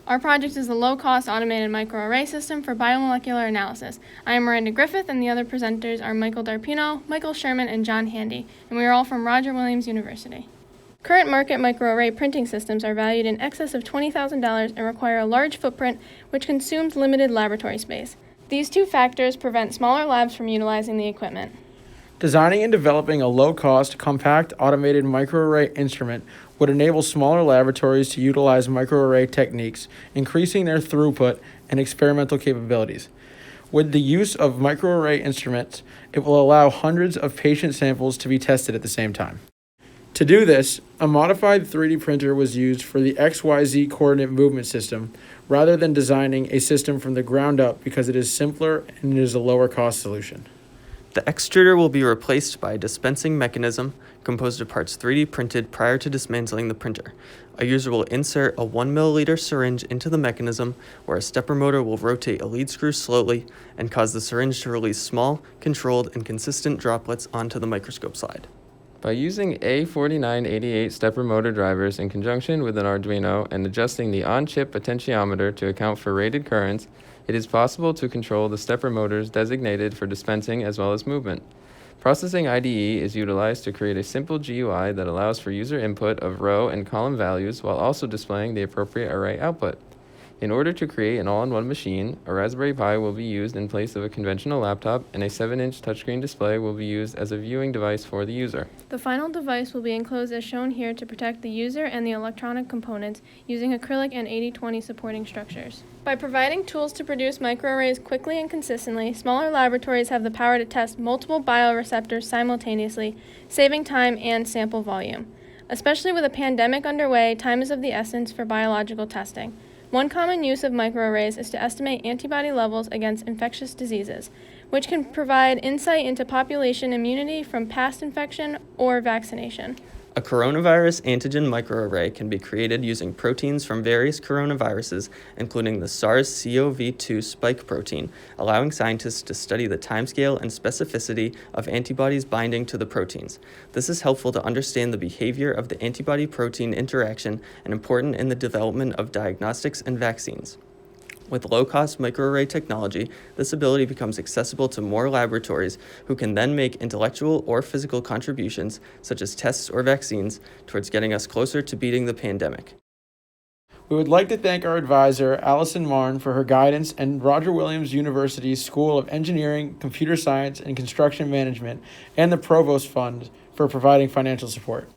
Our project is a low-cost automated microarray system for biomolecular analysis. I am Miranda Griffith, and the other presenters are Michael Darpino, Michael Sherman, and John Handy, and we are all from Roger Williams University. Current market microarray printing systems are valued in excess of $20,000 and require a large footprint, which consumes limited laboratory space. These two factors prevent smaller labs from utilizing the equipment. Designing and developing a low-cost, compact, automated microarray instrument would enable smaller laboratories to utilize microarray techniques, increasing their throughput and experimental capabilities. With the use of microarray instruments, it will allow hundreds of patient samples to be tested at the same time. To do this, a modified 3D printer was used for the XYZ coordinate movement system rather than designing a system from the ground up because it is simpler and it is a lower cost solution. The extruder will be replaced by a dispensing mechanism composed of parts 3D printed prior to dismantling the printer. A user will insert a 1 milliliter syringe into the mechanism where a stepper motor will rotate a lead screw slowly and cause the syringe to release small, controlled, and consistent droplets onto the microscope slide. By using A4988 stepper motor drivers in conjunction with an Arduino and adjusting the on-chip potentiometer to account for rated currents, it is possible to control the stepper motors designated for dispensing as well as movement. Processing IDE is utilized to create a simple GUI that allows for user input of row and column values while also displaying the appropriate array output. In order to create an all-in-one machine, a Raspberry Pi will be used in place of a conventional laptop, and a 7-inch touchscreen display will be used as a viewing device for the user. The final device will be enclosed as shown here to protect the user and the electronic components using acrylic and 80/20 supporting structures. By providing tools to produce microarrays quickly and consistently, smaller laboratories have the power to test multiple bioreceptors simultaneously, saving time and sample volume. Especially with a pandemic underway, time is of the essence for biological testing. One common use of microarrays is to estimate antibody levels against infectious diseases, which can provide insight into population immunity from past infection or vaccination. A coronavirus antigen microarray can be created using proteins from various coronaviruses, including the SARS-CoV-2 spike protein, allowing scientists to study the timescale and specificity of antibodies binding to the proteins. This is helpful to understand the behavior of the antibody-protein interaction and important in the development of diagnostics and vaccines. With low-cost microarray technology, this ability becomes accessible to more laboratories who can then make intellectual or physical contributions, such as tests or vaccines, towards getting us closer to beating the pandemic. We would like to thank our advisor, Allison Marn, for her guidance, and Roger Williams University's School of Engineering, Computer Science, and Construction Management, and the Provost Fund for providing financial support.